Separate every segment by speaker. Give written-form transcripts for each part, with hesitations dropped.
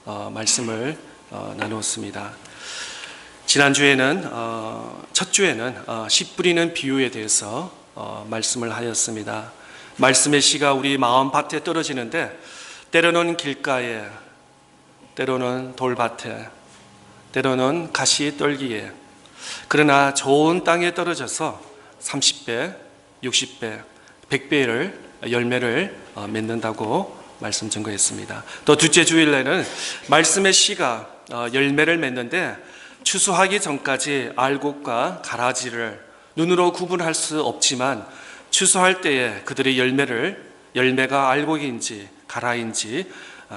Speaker 1: 말씀을 나누었습니다. 지난주에는 첫 주에는 씨 뿌리는 비유에 대해서 말씀을 하였습니다. 말씀의 씨가 우리 마음밭에 떨어지는데 때로는 길가에, 때로는 돌밭에, 때로는 가시떨기에, 그러나 좋은 땅에 떨어져서 30배, 60배, 100배를 열매를 맺는다고 말씀 증거했습니다. 또 둘째 주일에는 말씀의 씨가 열매를 맺는데 추수하기 전까지 알곡과 가라지를 눈으로 구분할 수 없지만 추수할 때에 그들의 열매가 알곡인지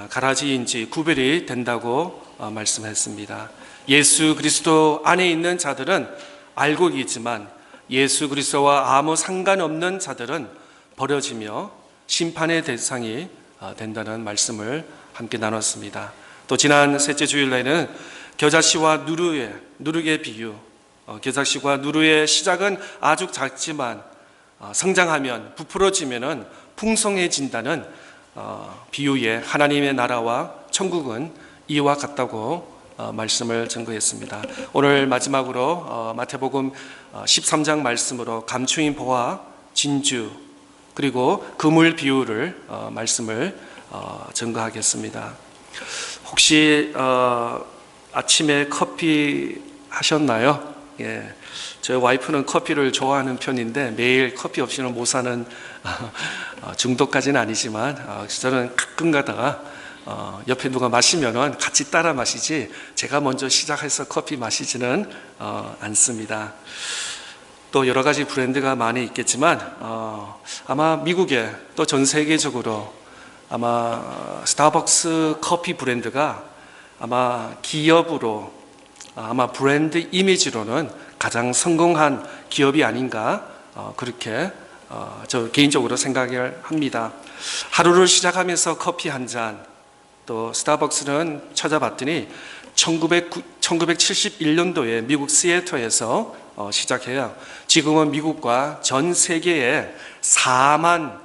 Speaker 1: 가라지인지 구별이 된다고 말씀했습니다. 예수 그리스도 안에 있는 자들은 알곡이지만 예수 그리스도와 아무 상관없는 자들은 버려지며 심판의 대상이 된다는 말씀을 함께 나눴습니다. 또 지난 셋째 주일에는 겨자씨와 누룩의 비유, 겨자씨와 누룩의 시작은 아주 작지만 성장하면 부풀어지면 풍성해진다는 비유의 하나님의 나라와 천국은 이와 같다고 말씀을 증거했습니다. 오늘 마지막으로 마태복음 13장 말씀으로 감추인 보화, 진주 그리고 그물 비유를 말씀을 증거하겠습니다. 혹시 아침에 커피 하셨나요? 예, 저희 와이프는 커피를 좋아하는 편인데 매일 커피 없이는 못 사는 중독까지는 아니지만 저는 가끔 가다가 옆에 누가 마시면은 같이 따라 마시지 제가 먼저 시작해서 커피 마시지는 않습니다. 또 여러 가지 브랜드가 많이 있겠지만 아마 미국에 또 전 세계적으로 아마 스타벅스 커피 브랜드가 아마 기업으로 아마 브랜드 이미지로는 가장 성공한 기업이 아닌가 그렇게 저 개인적으로 생각을 합니다. 하루를 시작하면서 커피 한 잔, 또 스타벅스는 찾아봤더니 1971년도에 미국 시애틀에서 시작해요. 지금은 미국과 전 세계에 4만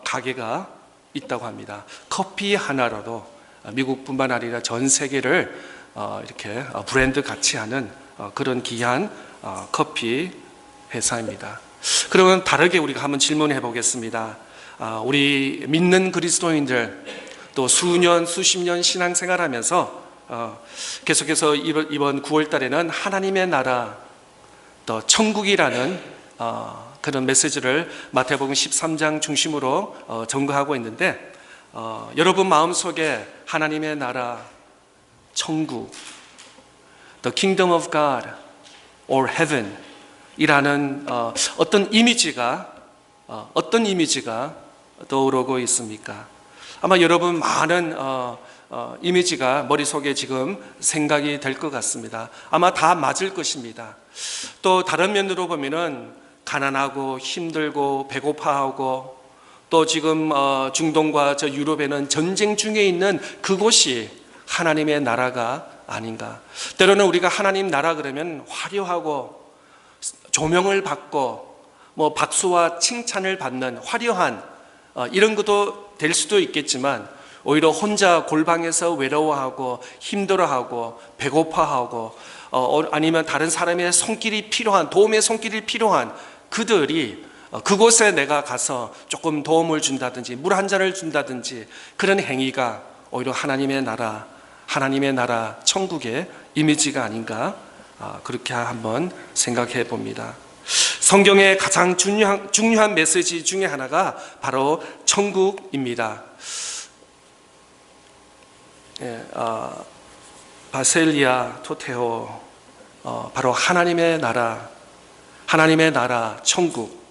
Speaker 1: 가게가 있다고 합니다. 커피 하나로도 미국뿐만 아니라 전 세계를 이렇게 브랜드 같이 하는 그런 귀한 커피 회사입니다. 그러면 다르게 우리가 한번 질문해 보겠습니다. 우리 믿는 그리스도인들 또 수십 년 신앙생활하면서 계속해서 이번 9월 달에는 하나님의 나라 또 천국이라는 그런 메시지를 마태복음 13장 중심으로 전거하고 있는데 여러분 마음속에 하나님의 나라, 천국, The Kingdom of God or Heaven 이라는 어떤 이미지가 떠오르고 있습니까? 아마 여러분 많은 이미지가 머릿속에 지금 생각이 될 것 같습니다. 아마 다 맞을 것입니다. 또 다른 면으로 보면은 가난하고 힘들고 배고파하고 또 지금 중동과 저 유럽에는 전쟁 중에 있는 그곳이 하나님의 나라가 아닌가. 때로는 우리가 하나님 나라 그러면 화려하고 조명을 받고 뭐 박수와 칭찬을 받는 화려한 이런 것도 될 수도 있겠지만 오히려 혼자 골방에서 외로워하고 힘들어하고 배고파하고 아니면 다른 사람의 손길이 필요한 도움의 손길이 필요한 그들이 그곳에 내가 가서 조금 도움을 준다든지 물 한 잔을 준다든지 그런 행위가 오히려 하나님의 나라 천국의 이미지가 아닌가 그렇게 한번 생각해 봅니다. 성경의 가장 중요한 메시지 중에 하나가 바로 천국입니다. 바셀리아 토테오, 바로 하나님의 나라, 천국.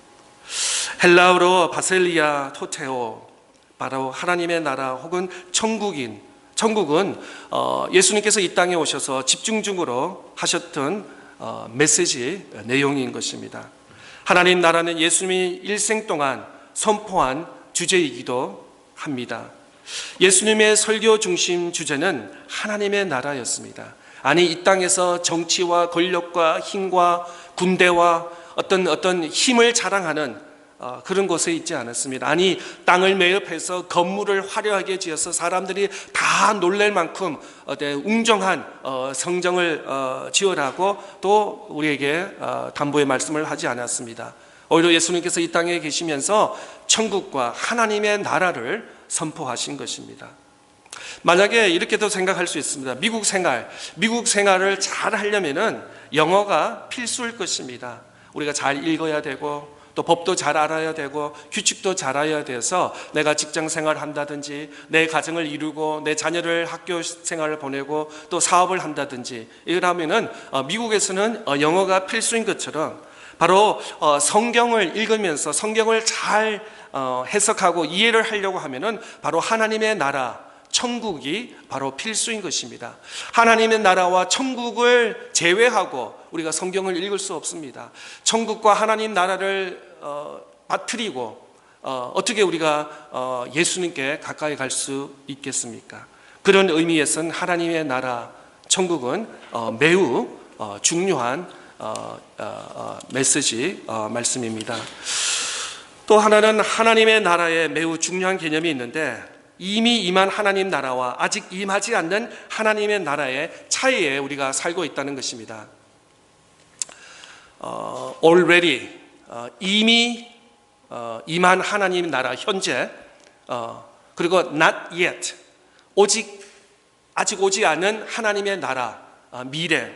Speaker 1: 헬라어로 바셀리아 토테오, 바로 하나님의 나라 혹은 천국은 예수님께서 이 땅에 오셔서 집중적으로 하셨던 메시지 내용인 것입니다. 하나님 나라는 예수님이 일생 동안 선포한 주제이기도 합니다. 예수님의 설교 중심 주제는 하나님의 나라였습니다. 아니 이 땅에서 정치와 권력과 힘과 군대와 어떤 힘을 자랑하는 그런 곳에 있지 않았습니다. 아니, 땅을 매입해서 건물을 화려하게 지어서 사람들이 다 놀랄 만큼 웅장한 성전을 지으라고 또 우리에게 담보의 말씀을 하지 않았습니다. 오히려 예수님께서 이 땅에 계시면서 천국과 하나님의 나라를 선포하신 것입니다. 만약에 이렇게도 생각할 수 있습니다. 미국 생활을 잘 하려면은 영어가 필수일 것입니다. 우리가 잘 읽어야 되고 또 법도 잘 알아야 되고 규칙도 잘 알아야 돼서 내가 직장 생활을 한다든지 내 가정을 이루고 내 자녀를 학교 생활을 보내고 또 사업을 한다든지 이러면은 미국에서는 영어가 필수인 것처럼 바로 성경을 읽으면서 성경을 잘 해석하고 이해를 하려고 하면은 바로 하나님의 나라 천국이 바로 필수인 것입니다. 하나님의 나라와 천국을 제외하고 우리가 성경을 읽을 수 없습니다. 천국과 하나님 나라를 빠뜨리고 어떻게 우리가 예수님께 가까이 갈 수 있겠습니까? 그런 의미에서는 하나님의 나라 천국은 매우 중요한 메시지 말씀입니다. 또 하나는 하나님의 나라에 매우 중요한 개념이 있는데 이미 임한 하나님 나라와 아직 임하지 않는 하나님의 나라의 차이에 우리가 살고 있다는 것입니다. already 이미 임한 하나님 나라 현재 그리고 not yet 아직 오지 않은 하나님의 나라 미래.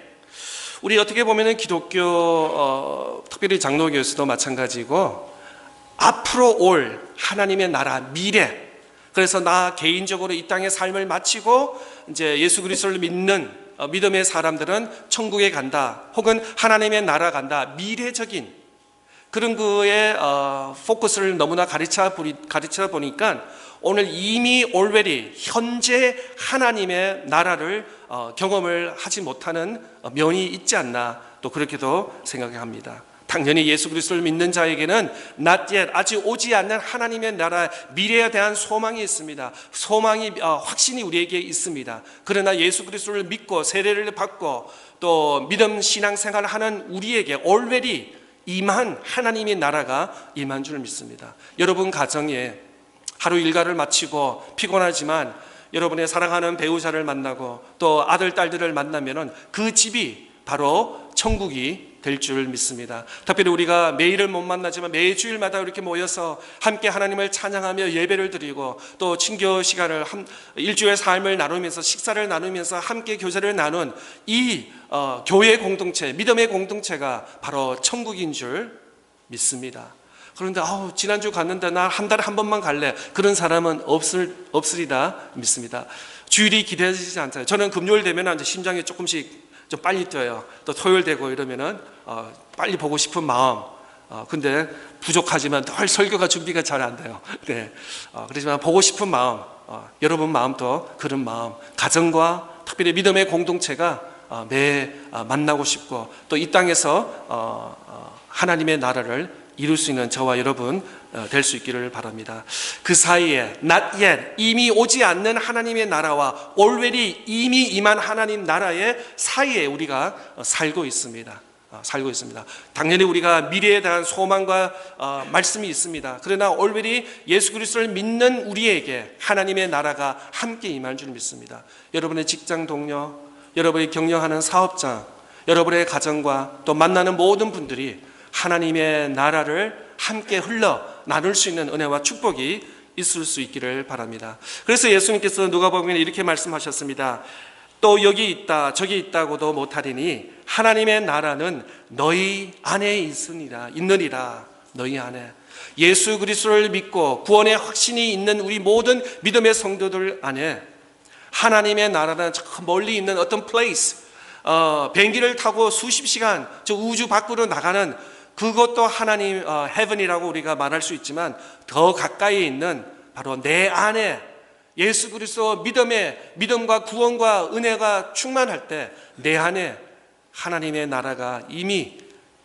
Speaker 1: 우리 어떻게 보면은 기독교 특별히 장로교에서도 마찬가지고 앞으로 올 하나님의 나라 미래. 그래서 나 개인적으로 이 땅의 삶을 마치고 이제 예수 그리스도를 믿는 믿음의 사람들은 천국에 간다 혹은 하나님의 나라 간다 미래적인 그런 거에 포커스를 너무나 가르쳐 보니까 오늘 이미 already 현재 하나님의 나라를 경험을 하지 못하는 면이 있지 않나 또 그렇게도 생각합니다. 당연히 예수 그리스도를 믿는 자에게는 not yet 아직 오지 않는 하나님의 나라 미래에 대한 소망이 있습니다. 소망이 확신이 우리에게 있습니다. 그러나 예수 그리스도를 믿고 세례를 받고 또 믿음 신앙생활을 하는 우리에게 already 임한 하나님의 나라가 임한 줄 믿습니다. 여러분 가정에 하루 일과를 마치고 피곤하지만 여러분의 사랑하는 배우자를 만나고 또 아들 딸들을 만나면은 그 집이 바로 천국이 될 줄 믿습니다. 특별히 우리가 매일을 못 만나지만 매주일마다 이렇게 모여서 함께 하나님을 찬양하며 예배를 드리고 또 친교 시간을 일주일 삶을 나누면서 식사를 나누면서 함께 교제를 나눈 이 교회 공동체, 믿음의 공동체가 바로 천국인 줄 믿습니다. 그런데 지난주 갔는데 나 한 달에 한 번만 갈래. 그런 사람은 없으리다 믿습니다. 주일이 기대되지 않아요. 저는 금요일 되면 이제 심장이 조금씩 좀 빨리 뛰어요. 또 토요일 되고 이러면은 빨리 보고 싶은 마음. 근데 부족하지만 늘 설교가 준비가 잘 안 돼요. 네. 그렇지만 보고 싶은 마음, 여러분 마음도 그런 마음, 가정과 특별히 믿음의 공동체가 매 만나고 싶고 또 이 땅에서 하나님의 나라를 이룰 수 있는 저와 여러분 될 수 있기를 바랍니다. 그 사이에 not yet 이미 오지 않는 하나님의 나라와 already 이미 임한 하나님 나라의 사이에 우리가 살고 있습니다. 당연히 우리가 미래에 대한 소망과 말씀이 있습니다. 그러나 already 예수 그리스도를 믿는 우리에게 하나님의 나라가 함께 임할 줄 믿습니다. 여러분의 직장 동료, 여러분이 경영하는 사업장, 여러분의 가정과 또 만나는 모든 분들이 하나님의 나라를 함께 흘러 나눌 수 있는 은혜와 축복이 있을 수 있기를 바랍니다. 그래서 예수님께서 누가복음에 이렇게 말씀하셨습니다. 또 여기 있다 저기 있다고도 못하리니 하나님의 나라는 너희 안에 있느니라. 너희 안에 예수 그리스도를 믿고 구원의 확신이 있는 우리 모든 믿음의 성도들 안에 하나님의 나라는 저 멀리 있는 어떤 place 비행기를 타고 수십 시간 저 우주 밖으로 나가는 그것도 하나님 heaven이라고 우리가 말할 수 있지만 더 가까이 있는 바로 내 안에 예수 그리스도 믿음과 구원과 은혜가 충만할 때 내 안에 하나님의 나라가 이미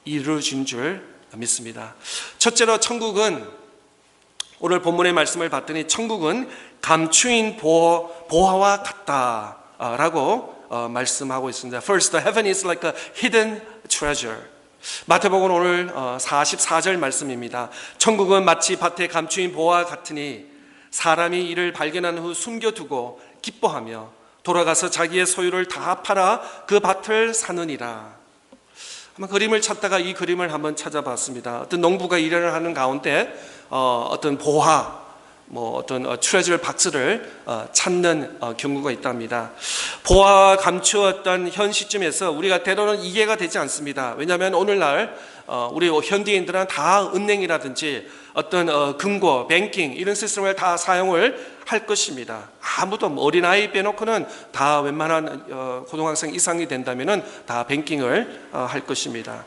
Speaker 1: 이루어진 줄 믿습니다. 첫째로 천국은 오늘 본문의 말씀을 봤더니 천국은 감추인 보화와 같다라고 말씀하고 있습니다. First, the heaven is like a hidden treasure. 마태복음 오늘 44절 말씀입니다. 천국은 마치 밭에 감추인 보화 같으니 사람이 이를 발견한 후 숨겨두고 기뻐하며 돌아가서 자기의 소유를 다 팔아 그 밭을 사느니라. 한번 그림을 찾다가 이 그림을 한번 찾아봤습니다. 어떤 농부가 일을 하는 가운데 어떤 보화, 어떤 트레저 박스를 찾는 경우가 있답니다. 보화가 감추었던 현 시점에서 우리가 때로는 이해가 되지 않습니다. 왜냐하면 오늘날 우리 현대인들은 다 은행이라든지 어떤 금고, 뱅킹 이런 시스템을 다 사용을 할 것입니다. 아무도 어린아이 빼놓고는 다 웬만한 고등학생 이상이 된다면 다 뱅킹을 할 것입니다.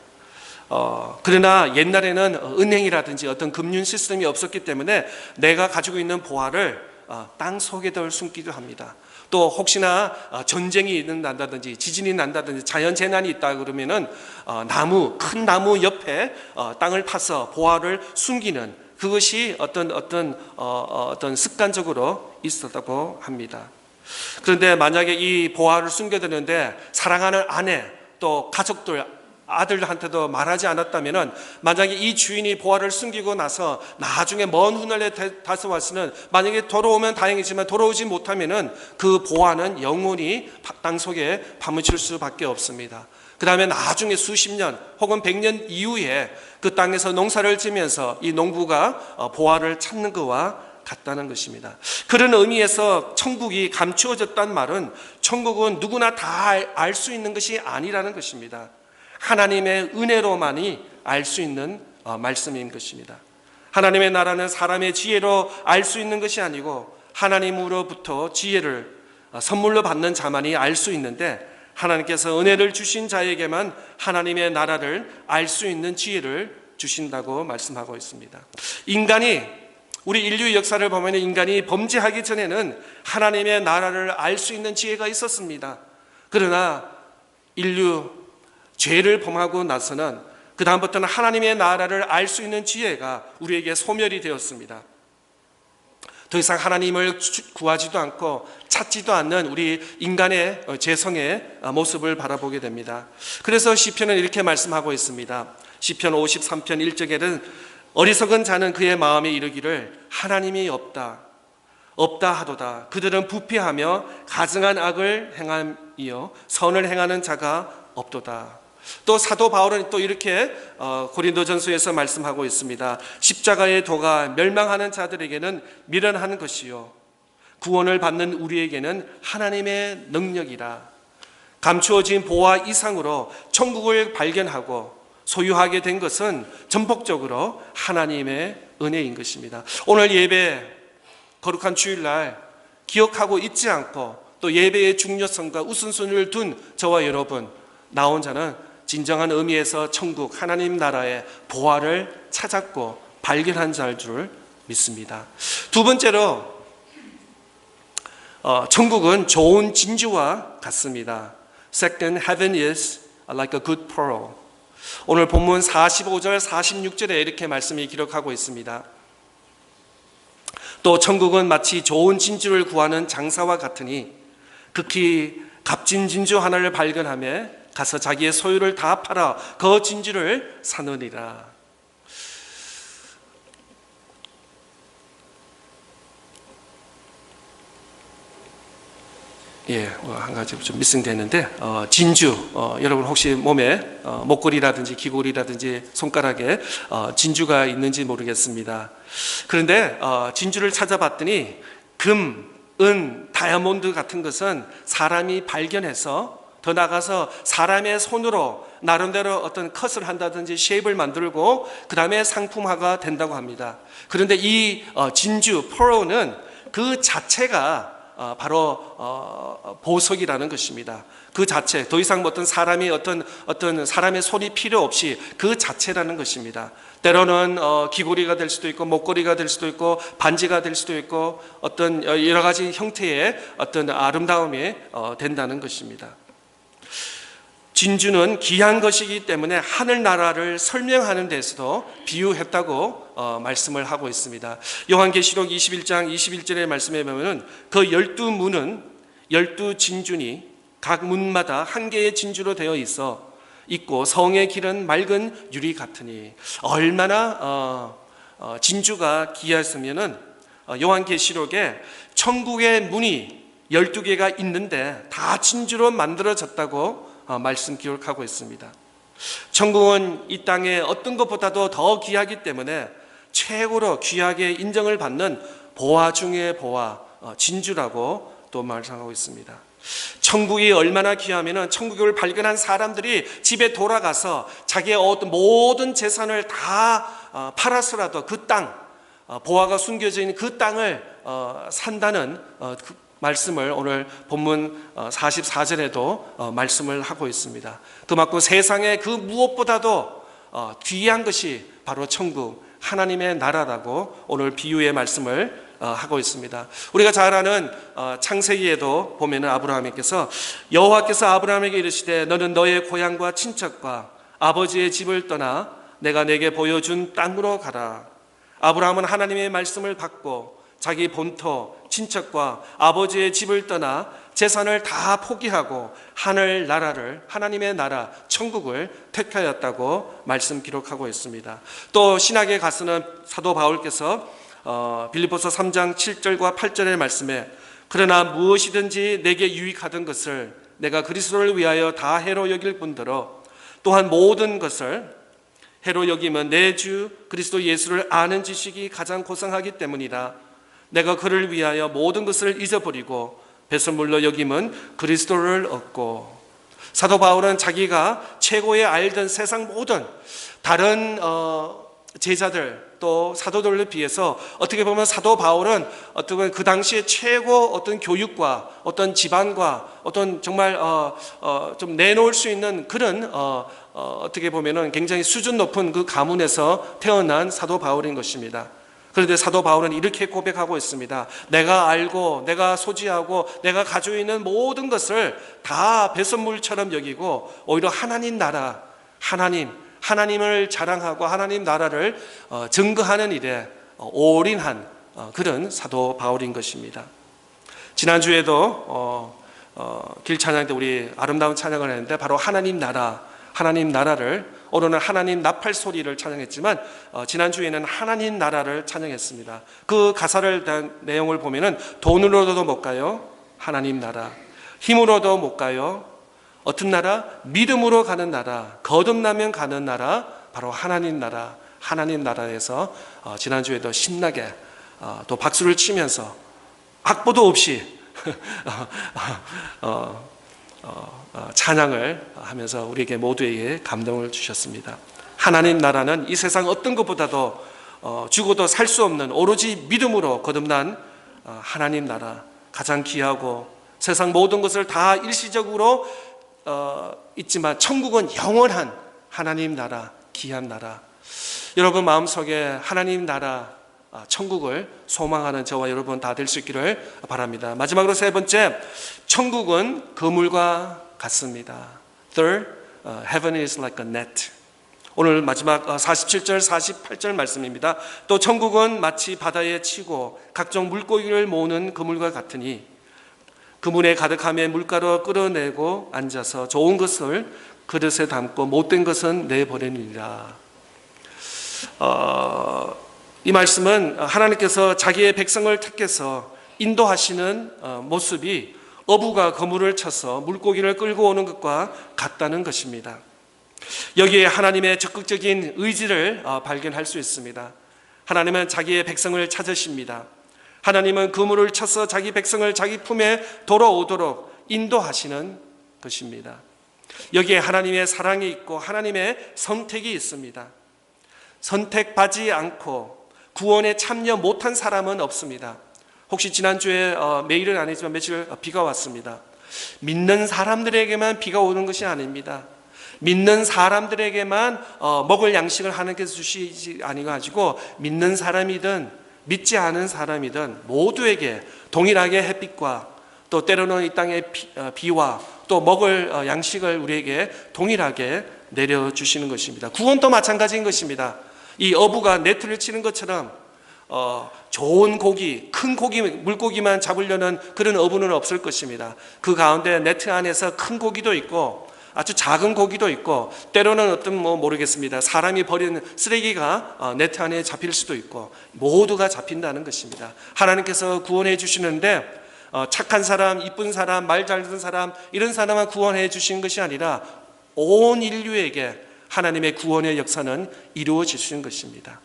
Speaker 1: 그러나 옛날에는 은행이라든지 어떤 금융 시스템이 없었기 때문에 내가 가지고 있는 보화를 땅 속에다 숨기도 합니다. 또 혹시나 전쟁이 난다든지 지진이 난다든지 자연재난이 있다 그러면은 큰 나무 옆에 땅을 파서 보화를 숨기는 그것이 어떤 습관적으로 있었다고 합니다. 그런데 만약에 이 보화를 숨겨두는데 사랑하는 아내 또 가족들 아들한테도 말하지 않았다면은 만약에 이 주인이 보화를 숨기고 나서 나중에 먼 훗날에 다시 왔으면 만약에 돌아오면 다행이지만 돌아오지 못하면은 그 보화는 영원히 땅 속에 파묻힐 수밖에 없습니다. 그 다음에 나중에 수십 년 혹은 100년 이후에 그 땅에서 농사를 지면서 이 농부가 보화를 찾는 것과 같다는 것입니다. 그런 의미에서 천국이 감추어졌다는 말은 천국은 누구나 다 알 수 있는 것이 아니라는 것입니다. 하나님의 은혜로만이 알 수 있는 말씀인 것입니다. 하나님의 나라는 사람의 지혜로 알 수 있는 것이 아니고 하나님으로부터 지혜를 선물로 받는 자만이 알 수 있는데 하나님께서 은혜를 주신 자에게만 하나님의 나라를 알 수 있는 지혜를 주신다고 말씀하고 있습니다. 우리 인류 역사를 보면 인간이 범죄하기 전에는 하나님의 나라를 알 수 있는 지혜가 있었습니다. 그러나 인류 죄를 범하고 나서는 그 다음부터는 하나님의 나라를 알 수 있는 지혜가 우리에게 소멸이 되었습니다. 더 이상 하나님을 구하지도 않고 찾지도 않는 우리 인간의 죄성의 모습을 바라보게 됩니다. 그래서 시편은 이렇게 말씀하고 있습니다. 시편 53편 1절에는 어리석은 자는 그의 마음에 이르기를 하나님이 없다 하도다. 그들은 부패하며 가증한 악을 행함이요 선을 행하는 자가 없도다. 또 사도 바울은 또 이렇게 고린도전서에서 말씀하고 있습니다. 십자가의 도가 멸망하는 자들에게는 미련한 것이요 구원을 받는 우리에게는 하나님의 능력이라. 감추어진 보화 이상으로 천국을 발견하고 소유하게 된 것은 전폭적으로 하나님의 은혜인 것입니다. 오늘 예배 거룩한 주일날 기억하고 잊지 않고 또 예배의 중요성과 우선순위를 둔 저와 여러분 나 혼자는 진정한 의미에서 천국 하나님 나라의 보화를 찾았고 발견한 자일 줄 믿습니다. 두 번째로 천국은 좋은 진주와 같습니다. Second, heaven is like a good pearl. 오늘 본문 45절 46절에 이렇게 말씀이 기록하고 있습니다. 또 천국은 마치 좋은 진주를 구하는 장사와 같으니 극히 값진 진주 하나를 발견하며 가서 자기의 소유를 다 팔아 그 진주를 사느니라. 한 가지 좀 미싱되는데 진주 여러분 혹시 몸에 목걸이라든지 귀걸이라든지 손가락에 진주가 있는지 모르겠습니다. 그런데 진주를 찾아봤더니 금, 은, 다이아몬드 같은 것은 사람이 발견해서 더 나아가서 사람의 손으로 나름대로 어떤 컷을 한다든지 쉐입을 만들고 그 다음에 상품화가 된다고 합니다. 그런데 이 진주, pearl는 그 자체가 바로 보석이라는 것입니다. 그 자체, 더 이상 어떤 사람이 어떤 사람의 손이 필요 없이 그 자체라는 것입니다. 때로는 귀걸이가 될 수도 있고 목걸이가 될 수도 있고 반지가 될 수도 있고 어떤 여러 가지 형태의 어떤 아름다움이 된다는 것입니다. 진주는 귀한 것이기 때문에 하늘나라를 설명하는 데서도 비유했다고 말씀을 하고 있습니다. 요한계시록 21장 21절의 말씀에 보면 그 12문은 12진주니 각 문마다 한 개의 진주로 되어 있어 있고 성의 길은 맑은 유리 같으니. 얼마나 진주가 귀했으면은 요한계시록에 천국의 문이 12개가 있는데 다 진주로 만들어졌다고 말씀 기록하고 있습니다. 천국은 이 땅의 어떤 것보다도 더 귀하기 때문에 최고로 귀하게 인정을 받는 보화 중의 보화, 진주라고 또 말씀하고 있습니다. 천국이 얼마나 귀하면은 천국을 발견한 사람들이 집에 돌아가서 자기의 어떤 모든 재산을 다 팔아서라도 그 땅, 보화가 숨겨져 있는 그 땅을 산다는 그 말씀을 오늘 본문 44절에도 말씀을 하고 있습니다. 그만큼 세상의 그 무엇보다도 귀한 것이 바로 천국, 하나님의 나라라고 오늘 비유의 말씀을 하고 있습니다. 우리가 잘 아는 창세기에도 보면은 아브라함께서 여호와께서 아브라함에게 이르시되 너는 너의 고향과 친척과 아버지의 집을 떠나 내가 내게 보여준 땅으로 가라. 아브라함은 하나님의 말씀을 받고 자기 본토, 친척과 아버지의 집을 떠나 재산을 다 포기하고 하늘 나라를, 하나님의 나라, 천국을 택하였다고 말씀 기록하고 있습니다. 또 신학에 가서는 사도 바울께서 빌립보서 3장 7절과 8절의 말씀에 그러나 무엇이든지 내게 유익하던 것을 내가 그리스도를 위하여 다 해로 여길 뿐더러 또한 모든 것을 해로 여기면 내 주 그리스도 예수를 아는 지식이 가장 고상하기 때문이라. 내가 그를 위하여 모든 것을 잊어버리고 배설물로 여김은 그리스도를 얻고. 사도 바울은 자기가 최고의 알던 세상 모든 다른 제자들 또 사도들에 비해서 어떻게 보면 사도 바울은 어떤 그 당시에 최고 어떤 교육과 어떤 집안과 어떤 정말 좀 내놓을 수 있는 그런 어떻게 보면은 굉장히 수준 높은 그 가문에서 태어난 사도 바울인 것입니다. 그런데 사도 바울은 이렇게 고백하고 있습니다. 내가 알고 내가 소지하고 내가 가지고 있는 모든 것을 다 배설물처럼 여기고 오히려 하나님 나라, 하나님을 자랑하고 하나님 나라를 증거하는 일에 올인한 그런 사도 바울인 것입니다. 지난주에도 길 찬양 때 우리 아름다운 찬양을 했는데 바로 하나님 나라를 오늘은 하나님 나팔 소리를 찬양했지만 지난주에는 하나님 나라를 찬양했습니다. 그 가사를 대한 내용을 보면은 돈으로도 못 가요. 하나님 나라. 힘으로도 못 가요. 어떤 나라? 믿음으로 가는 나라, 거듭나면 가는 나라, 바로 하나님 나라. 하나님 나라에서 지난주에도 신나게 또 박수를 치면서 악보도 없이 찬양을 하면서 우리에게 모두에게 감동을 주셨습니다. 하나님 나라는 이 세상 어떤 것보다도 죽어도 살 수 없는 오로지 믿음으로 거듭난 하나님 나라, 가장 귀하고 세상 모든 것을 다 일시적으로 있지만 천국은 영원한 하나님 나라, 귀한 나라. 여러분 마음속에 하나님 나라, 천국을 소망하는 저와 여러분 다 될 수 있기를 바랍니다. 마지막으로 세 번째, 천국은 그물과 같습니다. Third, heaven is like a net. 오늘 마지막 47절 48절 말씀입니다. 또 천국은 마치 바다에 치고 각종 물고기를 모으는 그물과 같으니 그물에 가득함에 물가로 끌어내고 앉아서 좋은 것을 그릇에 담고 못된 것은 내버리니라. 이 말씀은 하나님께서 자기의 백성을 택해서 인도하시는 모습이 어부가 그물을 쳐서 물고기를 끌고 오는 것과 같다는 것입니다. 여기에 하나님의 적극적인 의지를 발견할 수 있습니다. 하나님은 자기의 백성을 찾으십니다. 하나님은 그물을 쳐서 자기 백성을 자기 품에 돌아오도록 인도하시는 것입니다. 여기에 하나님의 사랑이 있고 하나님의 선택이 있습니다. 선택받지 않고 구원에 참여 못한 사람은 없습니다. 혹시 지난주에 매일은 아니지만 며칠 비가 왔습니다. 믿는 사람들에게만 비가 오는 것이 아닙니다. 믿는 사람들에게만 먹을 양식을 하나님께서 주시지 아니가지고 믿는 사람이든 믿지 않은 사람이든 모두에게 동일하게 햇빛과 또 때로는 이 땅의 비와 또 먹을 양식을 우리에게 동일하게 내려주시는 것입니다. 구원도 마찬가지인 것입니다. 이 어부가 네트를 치는 것처럼 좋은 고기, 큰 고기, 물고기만 잡으려는 그런 어부는 없을 것입니다. 그 가운데 네트 안에서 큰 고기도 있고 아주 작은 고기도 있고, 때로는 어떤 모르겠습니다. 사람이 버리는 쓰레기가 네트 안에 잡힐 수도 있고, 모두가 잡힌다는 것입니다. 하나님께서 구원해 주시는데 착한 사람, 이쁜 사람, 말 잘 듣는 사람, 이런 사람만 구원해 주신 것이 아니라 온 인류에게 하나님의 구원의 역사는 이루어지신 것입니다.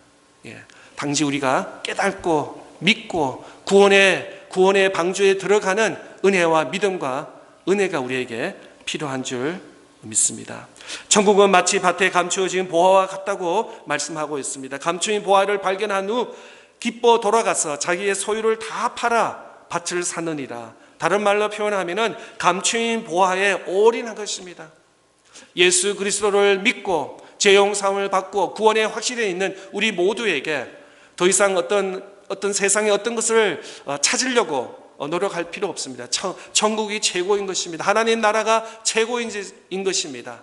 Speaker 1: 단지 우리가 깨닫고 믿고 구원의 방주에 들어가는 은혜와 믿음과 은혜가 우리에게 필요한 줄 믿습니다. 천국은 마치 밭에 감추어진 보화와 같다고 말씀하고 있습니다. 감추인 보화를 발견한 후 기뻐 돌아가서 자기의 소유를 다 팔아 밭을 사느니라. 다른 말로 표현하면은 감추인 보화에 올인한 것입니다. 예수 그리스도를 믿고 죄 용서함을 받고 구원의 확신에 있는 우리 모두에게 더 이상 어떤 세상의 어떤 것을 찾으려고 노력할 필요 없습니다. 천국이 최고인 것입니다. 하나님 나라가 최고인 것입니다.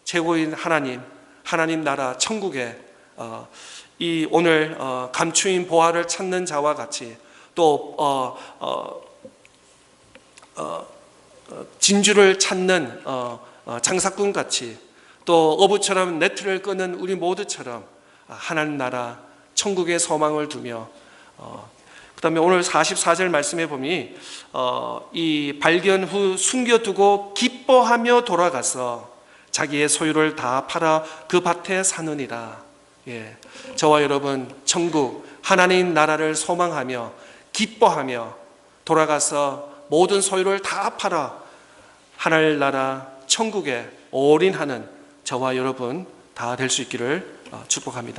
Speaker 1: 최고인 하나님 나라 천국에 이 오늘 감추인 보화를 찾는 자와 같이 또 진주를 찾는 장사꾼 같이 또 어부처럼 네트를 끄는 우리 모두처럼 하나님 나라 천국의 소망을 두며 그다음에 오늘 44절 말씀에 보니 이 발견 후 숨겨두고 기뻐하며 돌아가서 자기의 소유를 다 팔아 그 밭에 사느니라. 저와 여러분 천국 하나님 나라를 소망하며 기뻐하며 돌아가서 모든 소유를 다 팔아 하늘 나라 천국에 올인하는 저와 여러분 다 될 수 있기를 축복합니다.